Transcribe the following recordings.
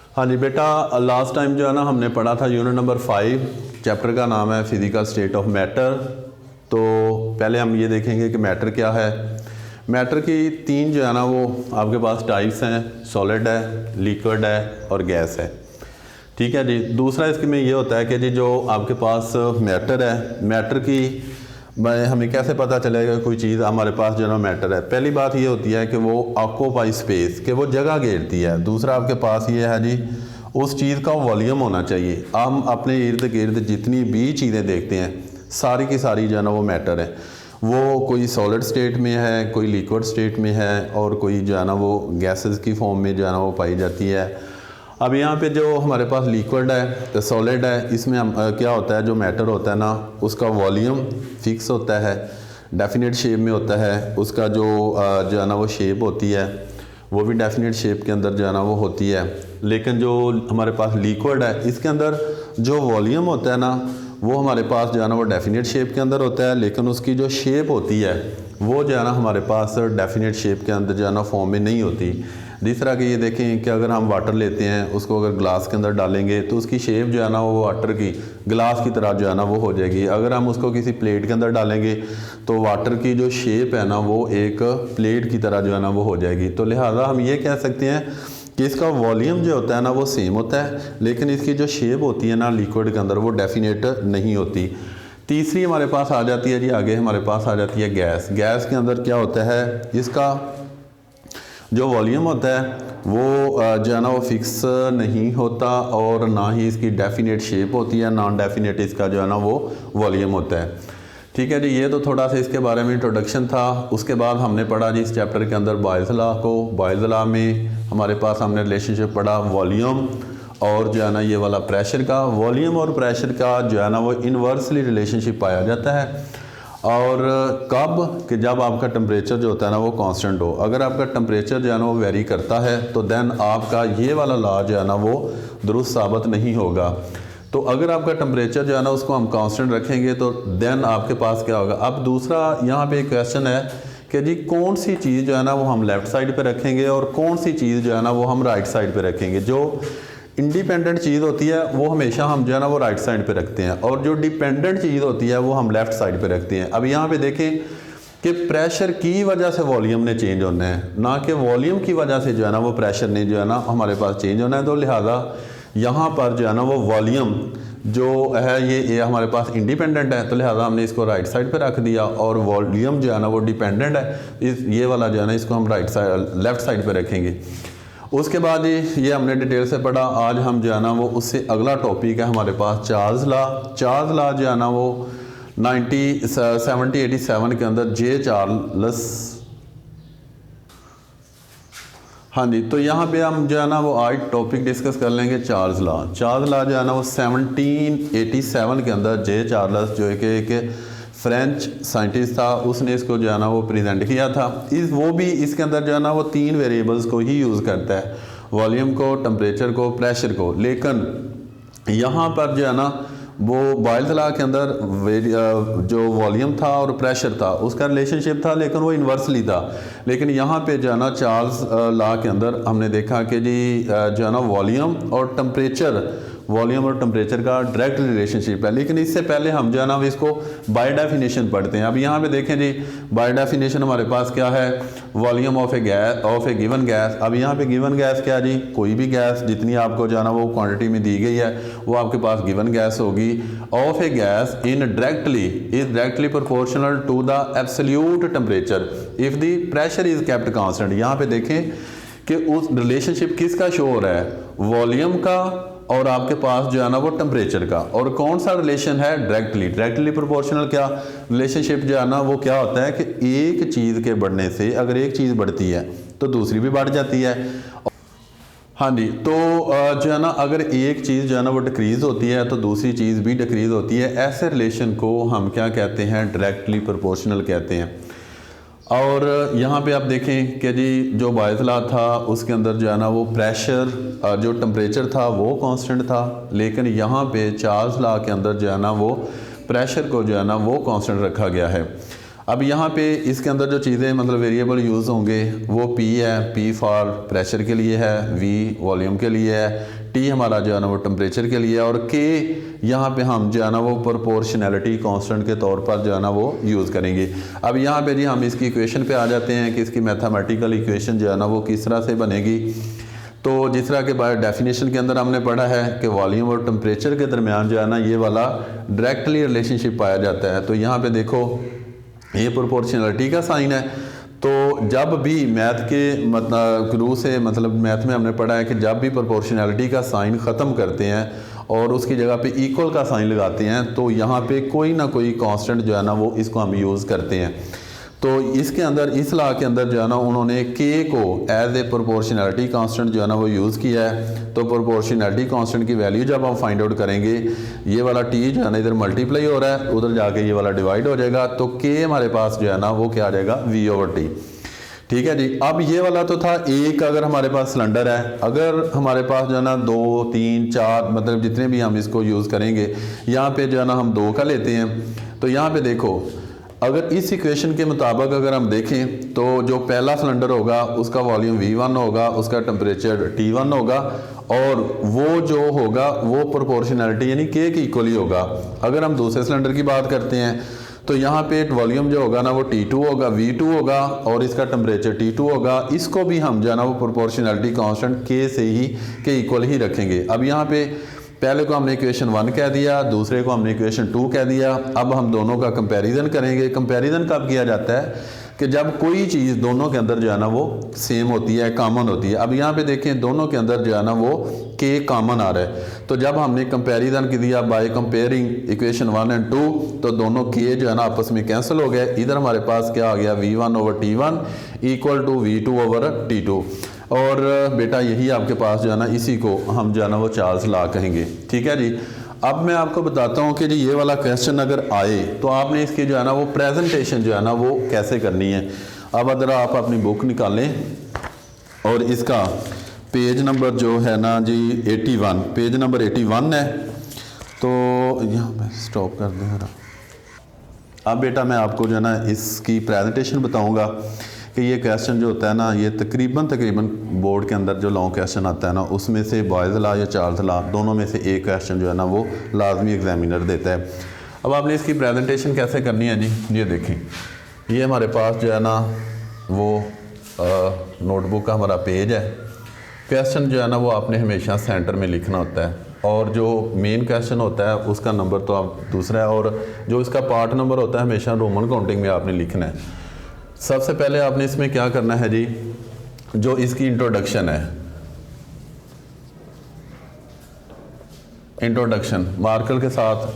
हाँ जी बेटा, last time जो है ना हमने पढ़ा था यूनिट नंबर 5, चैप्टर का नाम है फिजिकल स्टेट ऑफ मैटर। तो पहले हम ये देखेंगे कि मैटर क्या है। मैटर की तीन जो है ना वो आपके पास टाइप्स हैं, सॉलिड है, लिक्विड है और गैस है। ठीक है जी। दूसरा इसके में ये होता है कि जी जो आपके पास मैटर है, मैटर की हमें कैसे पता चलेगा कोई चीज़ हमारे पास जो है मैटर है। पहली बात ये होती है कि वो ऑक्यूपाई स्पेस, कि वो जगह घेरती है। दूसरा आपके पास ये है जी उस चीज़ का वॉल्यूम होना चाहिए। हम अपने इर्द गिर्द जितनी भी चीज़ें देखते हैं सारी की सारी जो है ना वो मैटर है। वो कोई सॉलिड स्टेट में है, कोई लिक्विड स्टेट में है और कोई जो है ना वो गैसेस की फॉर्म में जो है ना वो पाई जाती है। अब यहाँ पे जो हमारे पास लिक्विड है, सॉलिड है, इसमें हम क्या होता है, जो मैटर होता है ना उसका वॉल्यूम फिक्स होता है, डेफिनेट शेप में होता है। उसका जो है ना वो शेप होती है वो भी डेफिनेट शेप के अंदर जो है ना वो होती है। लेकिन जो हमारे पास लिक्विड है इसके अंदर जो वॉल्यूम होता है ना वो हमारे पास जो है ना वो डेफिनेट शेप के अंदर होता है, लेकिन उसकी जो शेप होती है वो जो है ना हमारे पास डेफिनेट शेप के अंदर जो है ना फॉर्म में नहीं होती। जिस तरह कि ये देखें कि अगर हम वाटर लेते हैं, उसको अगर ग्लास के अंदर डालेंगे तो उसकी शेप जो है ना वो वाटर की ग्लास की तरह जो है ना वो हो जाएगी। अगर हम उसको किसी प्लेट के अंदर डालेंगे तो वाटर की जो शेप है ना वो एक प्लेट की तरह जो है ना वो हो जाएगी। तो लिहाजा हम ये कह सकते हैं कि इसका वॉल्यूम जो होता है ना वो सेम होता है, लेकिन इसकी जो शेप होती है ना लिक्विड के अंदर वो डेफिनेट नहीं होती। तीसरी हमारे पास आ जाती है जी, आगे हमारे पास आ जाती है गैस। गैस के अंदर क्या होता है, इसका जो वॉल्यूम होता है वो जो है ना वो फिक्स नहीं होता और ना ही इसकी डेफिनेट शेप होती है, नॉन डेफिनेट इसका जो है ना वो वॉल्यूम होता है। ठीक है जी। ये तो थोड़ा सा इसके बारे में इंट्रोडक्शन था। उसके बाद हमने पढ़ा जी इस चैप्टर के अंदर बॉयल्स लॉ को। बॉयल्स लॉ में हमारे पास हमने रिलेशनशिप पढ़ा वॉल्यूम और जो है ना ये वाला प्रेशर का। वॉल्यूम और प्रेशर का जो है ना वो इन्वर्सली रिलेशनशिप पाया जाता है। और कब कि जब आपका टेम्परेचर जो होता है ना वो कांस्टेंट हो। अगर आपका टेम्परेचर जो है ना वो वेरी करता है तो देन आपका ये वाला लॉ जो है ना वो दुरुस्त साबित नहीं होगा। तो अगर आपका टेम्परेचर जो है ना उसको हम कांस्टेंट रखेंगे तो देन आपके पास क्या होगा। अब दूसरा यहाँ पे एक क्वेश्चन है कि जी कौन सी चीज़ जो है ना वो हम लेफ़्ट साइड पे रखेंगे और कौन सी चीज़ जो है ना वो हम राइट साइड पे रखेंगे। जो इंडिपेंडेंट चीज़ होती है वो हमेशा हम जो है ना वो राइट साइड पे रखते हैं और जो डिपेंडेंट चीज़ होती है वो हम लेफ़्ट साइड पे रखते हैं। अब यहाँ पे देखें कि प्रेशर की वजह से वॉल्यूम ने चेंज होना है, ना कि वॉल्यूम की वजह से जो है ना वो प्रेशर ने जो है ना हमारे पास चेंज होना है। तो लिहाजा यहाँ पर जो है ना वो वॉल्यूम जो है ये हमारे पास इंडिपेंडेंट है, तो लिहाजा हमने इसको राइट साइड पे रख दिया। और वॉल्यूम जो है ना वो डिपेंडेंट है, इस ये वाला जो है ना इसको हम राइट साइड लेफ़्ट साइड पे रखेंगे। उसके बाद ये हमने डिटेल से पढ़ा। आज हम जो है ना वो उससे अगला टॉपिक है हमारे पास चार्ल्स लॉ। चार्ल्स लॉ जो है ना वो 1787 के अंदर जे चार्ल्स, हाँ जी, तो यहाँ पे हम जो है ना वो आज टॉपिक डिस्कस कर लेंगे चार्ल्स लॉ। चार्ल्स लॉ जो है ना वो 1787 के अंदर जे चार्ल्स जो एक फ्रेंच साइंटिस्ट था, उसने इसको जो है ना वो प्रेजेंट किया था। वो भी इसके अंदर जो है ना वो तीन वेरिएबल्स को ही यूज़ करता है, वॉल्यूम को, टेम्परेचर को, प्रेशर को। लेकिन यहाँ पर जो है ना वो बॉयल्स लॉ के अंदर जो वॉल्यूम था और प्रेशर था उसका रिलेशनशिप था, लेकिन वो इन्वर्सली था। लेकिन यहाँ पे जो है ना चार्ल्स लॉ के अंदर हमने देखा कि जी जो है ना वॉल्यूम और टेम्परेचर का डायरेक्ट रिलेशनशिप है। लेकिन इससे पहले हम जो है ना इसको बाय डेफिनेशन पढ़ते हैं। अब यहाँ पे देखें जी बाय डेफिनेशन हमारे पास क्या है, volume of A given gas. अब यहाँ पे गिवन गैस क्या जी, कोई भी गैस जितनी आपको जो है ना वो क्वांटिटी में दी गई है वो आपके पास गिवन गैस होगी। Of a gas in directly proportional to the absolute temperature if the pressure is kept constant. यहाँ पे देखें कि उस रिलेशनशिप किसका शो हो रहा है, वॉल्यूम का और आपके पास जो है ना वो टेम्परेचर का। और कौन सा रिलेशन है, डायरेक्टली प्रोपोर्शनल। क्या रिलेशनशिप जो है ना वो क्या होता है कि एक चीज़ के बढ़ने से अगर एक चीज़ बढ़ती है तो दूसरी भी बढ़ जाती है। हाँ जी, तो जो है ना अगर एक चीज़ जो है ना वो डिक्रीज़ होती है तो दूसरी चीज़ भी डिक्रीज़ होती है। ऐसे रिलेशन को हम क्या कहते हैं, डायरेक्टली प्रोपोर्शनल कहते हैं। और यहाँ पे आप देखें कि जी जो बॉयल्स लॉ था उसके अंदर जो है ना वो प्रेशर जो टेम्परेचर था वो कांस्टेंट था, लेकिन यहाँ पे चार्ल्स लॉ के अंदर जो है ना वो प्रेशर को जो है ना वो कांस्टेंट रखा गया है। अब यहाँ पे इसके अंदर जो चीज़ें मतलब वेरिएबल यूज़ होंगे वो P है, P फॉर प्रेशर के लिए है, V वॉल्यूम के लिए है, T हमारा जो है ना वो टेम्परेचर के लिए है, और K यहाँ पे हम जो है ना वो प्रोपोर्शनैलिटी कांस्टेंट के तौर पर जो है ना वो यूज़ करेंगे। अब यहाँ पे जी हम इसकी इक्वेशन पे आ जाते हैं कि इसकी मैथमेटिकल इक्वेशन जो है ना वो किस तरह से बनेगी। तो जिस तरह के बाय डेफिनेशन के अंदर हमने पढ़ा है कि वॉल्यूम और टेम्परेचर के दरमियान जो है ना ये वाला डायरेक्टली रिलेशनशिप पाया जाता है। तो यहाँ पे देखो ये प्रोपोर्शनलिटी का साइन है। तो जब भी मैथ के मतलब गुरु से मतलब मैथ में हमने पढ़ा है कि जब भी प्रोपोर्शनलिटी का साइन ख़त्म करते हैं और उसकी जगह पे इक्वल का साइन लगाते हैं तो यहाँ पे कोई ना कोई कांस्टेंट जो है ना वो इसको हम यूज़ करते हैं। तो इसके अंदर इस लॉ के अंदर जो है ना उन्होंने के को एज ए प्रोपोर्शनैलिटी कांस्टेंट जो है ना वो यूज़ किया है। तो प्रोपोर्शनैलिटी कांस्टेंट की वैल्यू जब हम फाइंड आउट करेंगे ये वाला टी जो है ना इधर मल्टीप्लाई हो रहा है, उधर जाके ये वाला डिवाइड हो जाएगा, तो के हमारे पास जो है ना वो क्या आ जाएगा V/T। ठीक है जी। अब ये वाला तो था एक, अगर हमारे पास सिलेंडर है, अगर हमारे पास जो है ना 2 3 4 मतलब जितने भी हम इसको यूज़ करेंगे, यहाँ पे जो है ना हम 2 का लेते हैं। तो यहाँ पे देखो अगर इस इक्वेशन के मुताबिक अगर हम देखें तो जो पहला सिलेंडर होगा उसका वॉल्यूम V1 होगा, उसका टेम्परेचर T1 होगा, और वो जो होगा वो प्रोपोर्शनैलिटी यानी के की इक्वली होगा। अगर हम दूसरे सिलेंडर की बात करते हैं तो यहाँ पे वॉल्यूम जो होगा ना वो T2 होगा, V2 होगा, और इसका टेम्परेचर T2 होगा। इसको भी हम जो है ना वो प्रोपोर्शनैलिटी कांस्टेंट के से ही के इक्वल ही रखेंगे। अब यहाँ पे पहले को हमने इक्वेशन 1 कह दिया, दूसरे को हमने इक्वेशन 2 कह दिया। अब हम दोनों का कंपैरिजन करेंगे। कंपैरिजन कब किया जाता है कि जब कोई चीज़ दोनों के अंदर जो है ना वो सेम होती है, कॉमन होती है। अब यहाँ पे देखें दोनों के अंदर जो है ना वो के कॉमन आ रहा है। तो जब हमने कंपैरिजन कर दिया बाय कंपेयरिंग इक्वेशन 1 और 2 तो दोनों के जो है ना आपस में कैंसिल हो गए। इधर हमारे पास क्या आ गया V1/T1 इक्वल टू V2/T2। और बेटा यही आपके पास जो है ना इसी को हम जो है ना वो चार्ल्स लॉ कहेंगे। ठीक है जी। अब मैं आपको बताता हूँ कि जी ये वाला क्वेश्चन अगर आए तो आपने इसकी जो है ना वो प्रेजेंटेशन जो है ना वो कैसे करनी है। अब अगर आप अपनी बुक निकालें और इसका पेज नंबर जो है ना जी 81, पेज नंबर 81 है। तो यहाँ पे स्टॉप कर दें। अब बेटा मैं आपको जो है ना इसकी प्रेजेंटेशन बताऊँगा कि ये क्वेश्चन जो होता है ना ये तकरीबन बोर्ड के अंदर जो लॉन्ग क्वेश्चन आता है ना उसमें से बॉयज़ लॉ या चार्ल्स लॉ दोनों में से एक क्वेश्चन जो है ना वो लाजमी एग्जामिनर देता है। अब आपने इसकी प्रेजेंटेशन कैसे करनी है जी, ये देखें ये हमारे पास जो है ना वो नोटबुक का हमारा पेज है। क्वेश्चन जो है ना वो आपने हमेशा सेंटर में लिखना होता है, और जो मेन क्वेश्चन होता है उसका नंबर तो आप दूसरा है, और जो इसका पार्ट नंबर होता है हमेशा रोमन काउंटिंग में आपने लिखना है। सबसे पहले आपने इसमें क्या करना है जी, जो इसकी इंट्रोडक्शन है, इंट्रोडक्शन मार्कर के साथ,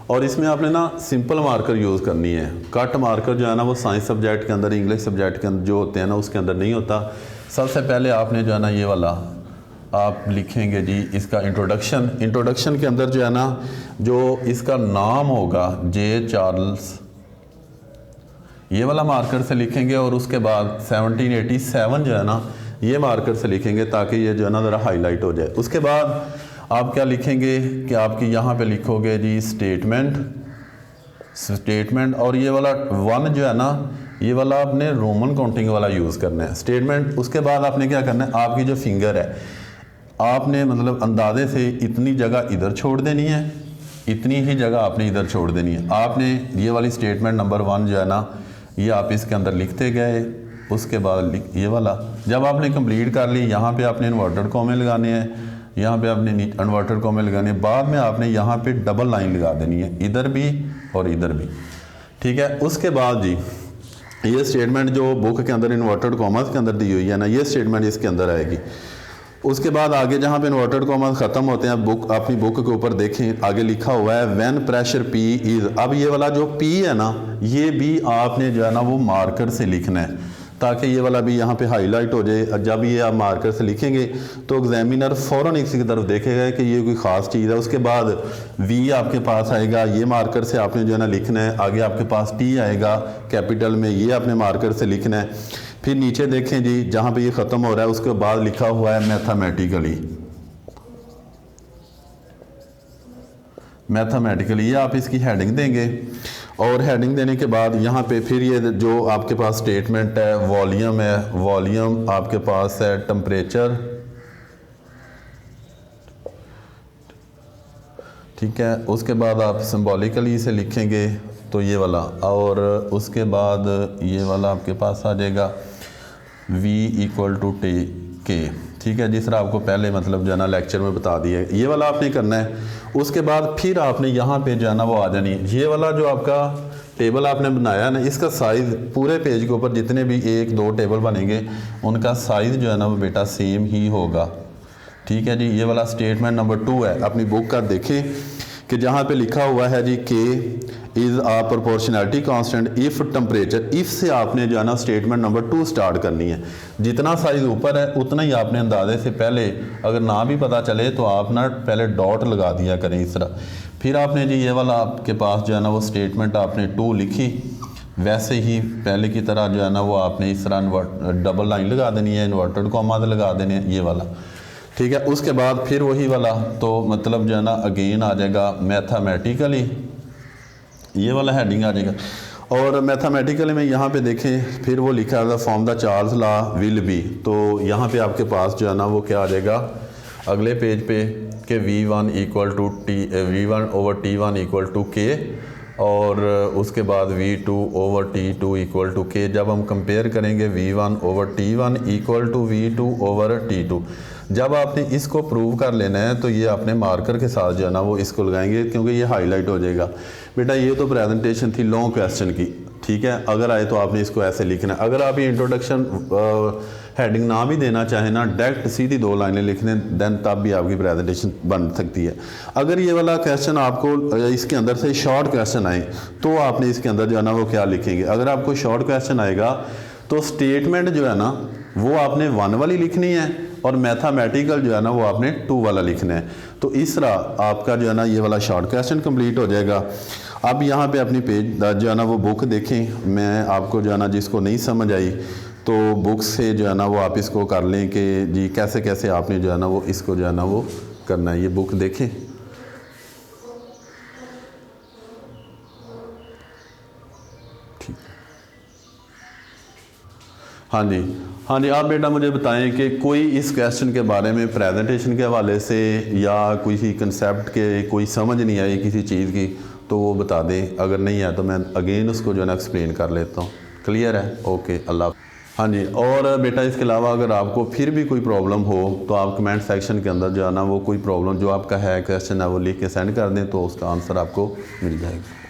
और इसमें आपने ना सिंपल मार्कर यूज़ करनी है। कट मार्कर जो है ना वो साइंस सब्जेक्ट के अंदर, इंग्लिश सब्जेक्ट के अंदर जो होते हैं ना उसके अंदर नहीं होता। सबसे पहले आपने जो है ना ये वाला आप लिखेंगे जी इसका इंट्रोडक्शन। इंट्रोडक्शन के अंदर जो है ना जो इसका नाम होगा जे चार्ल्स, ये वाला मार्कर से लिखेंगे, और उसके बाद 1787 जो है ना ये मार्कर से लिखेंगे ताकि ये जो है ना ज़रा हाईलाइट हो जाए। उसके बाद आप क्या लिखेंगे कि आपकी यहाँ पे लिखोगे जी स्टेटमेंट, और ये वाला 1 जो है ना ये वाला आपने रोमन काउंटिंग वाला यूज़ करना है, स्टेटमेंट। उसके बाद आपने क्या करना है, आपकी जो फिंगर है आपने मतलब अंदाजे से इतनी जगह इधर छोड़ देनी है, इतनी ही जगह आपने इधर छोड़ देनी है। आपने ये वाली स्टेटमेंट नंबर 1 जो है ना ये आप इसके अंदर लिखते गए। उसके बाद ये वाला जब आपने कंप्लीट कर ली, यहाँ पे आपने इन्वर्टेड कॉमे लगाने हैं, यहाँ पे आपने इन्वर्टेड कॉमे लगाने, बाद में आपने यहाँ पे डबल लाइन लगा देनी है, इधर भी और इधर भी। ठीक है। उसके बाद जी ये स्टेटमेंट जो बुक के अंदर इन्वर्टेड कॉमर्स के अंदर दी हुई है ना ये स्टेटमेंट इसके अंदर आएगी। उसके बाद आगे जहाँ पे इन्वर्टेड कॉमर्स ख़त्म होते हैं, बुक अपनी बुक के ऊपर देखें आगे लिखा हुआ है व्हेन प्रेशर P इज़। अब ये वाला जो P है ना ये भी आपने जो है ना वो मार्कर से लिखना है ताकि ये वाला भी यहाँ पे हाईलाइट हो जाए। जब ये आप मार्कर से लिखेंगे तो एग्जामिनर फ़ौरन इसी की तरफ देखेगा कि ये कोई ख़ास चीज़ है। उसके बाद V आपके पास आएगा, ये मार्कर से आपने जो है ना लिखना है। आगे आपके पास T आएगा कैपिटल में, ये आपने मार्कर से लिखना है। फिर नीचे देखें जी जहाँ पे ये ख़त्म हो रहा है उसके बाद लिखा हुआ है मैथमेटिकली, ये आप इसकी हेडिंग देंगे। और हेडिंग देने के बाद यहाँ पे फिर ये जो आपके पास स्टेटमेंट है, वॉल्यूम है, वॉल्यूम आपके पास है टेम्परेचर, ठीक है। उसके बाद आप सिंबॉलिकली इसे लिखेंगे तो ये वाला, और उसके बाद ये वाला आपके पास आ जाएगा v इक्वल टू टी के, ठीक है, जिस तरह आपको पहले मतलब जो है ना लेक्चर में बता दिया, ये वाला आपने करना है। उसके बाद फिर आपने यहाँ पे जो है ना वो आ जानी है, ये वाला जो आपका टेबल आपने बनाया ना, इसका साइज़ पूरे पेज के ऊपर जितने भी 1-2 टेबल बनेंगे उनका साइज़ जो है ना वो बेटा सेम ही होगा, ठीक है जी। ये वाला स्टेटमेंट नंबर 2 है, अपनी बुक का देखें कि जहाँ पे लिखा हुआ है जी k is a proportionality constant if temperature, if से आपने जो है ना स्टेटमेंट नंबर 2 स्टार्ट करनी है। जितना साइज़ ऊपर है उतना ही आपने अंदाजे से पहले, अगर ना भी पता चले तो आप ना पहले डॉट लगा दिया करें इस तरह। फिर आपने जी ये वाला आपके पास जो है ना वो स्टेटमेंट आपने 2 लिखी, वैसे ही पहले की तरह जो है ना वो आपने इस तरह डबल लाइन लगा देनी है, इन्वर्टेड कॉमा लगा देने हैं, ये वाला, ठीक है। उसके बाद फिर वही वाला, तो मतलब जो है ना अगेन आ जाएगा मैथमेटिकली, ये वाला हेडिंग आ जाएगा। और मैथमेटिकली में यहाँ पे देखें फिर वो लिखा है form the Charles law will be, तो यहाँ पे आपके पास जो है ना वो क्या आ जाएगा अगले पेज पे कि v1 equal to v1/t1 equal to के, और उसके बाद v2 over t2 equal to के। जब हम कंपेयर करेंगे v1/t1 equal to v2 over t2, जब आपने इसको प्रूव कर लेना है तो ये आपने मार्कर के साथ जो है ना वो इसको लगाएंगे, क्योंकि ये हाईलाइट हो जाएगा। बेटा ये तो प्रेजेंटेशन थी लॉन्ग क्वेश्चन की, ठीक है। अगर आए तो आपने इसको ऐसे लिखना है। अगर आप ये इंट्रोडक्शन हेडिंग ना भी देना चाहें ना, डायरेक्ट सीधी 2 लाइनें लिख दें, देन तब भी आपकी प्रेजेंटेशन बन सकती है। अगर ये वाला क्वेश्चन आपको इसके अंदर से शॉर्ट क्वेश्चन आए तो आपने इसके अंदर जो है ना वो क्या लिखेंगे। अगर आपको शॉर्ट क्वेश्चन आएगा तो स्टेटमेंट जो है ना वो आपने 1 वाली लिखनी है, और मैथमेटिकल जो है ना वो आपने 2 वाला लिखना है। तो इस तरह आपका जो है ना ये वाला शॉर्ट क्वेश्चन कंप्लीट हो जाएगा। अब यहाँ पे अपनी पेज जो है ना वो बुक देखें। मैं आपको जो है ना जिसको नहीं समझ आई तो बुक से जो है ना वो आप इसको कर लें कि जी कैसे कैसे आपने जो है ना वो इसको जो है ना वो करना है। ये बुक देखें, ठीक। हाँ जी, हाँ जी। आप बेटा मुझे बताएं कि कोई इस क्वेश्चन के बारे में प्रेजेंटेशन के हवाले से या किसी कंसेप्ट के कोई समझ नहीं आई किसी चीज़ की तो वो बता दें। अगर नहीं है तो मैं अगेन उसको जो है ना एक्सप्लेन कर लेता हूँ। क्लियर है? ओके, अल्लाह। हाँ जी। और बेटा इसके अलावा अगर आपको फिर भी कोई प्रॉब्लम हो तो आप कमेंट सेक्शन के अंदर जो है ना वो कोई प्रॉब्लम जो आपका है क्वेश्चन है वो लिख के सेंड कर दें, तो उसका आंसर आपको मिल जाएगा।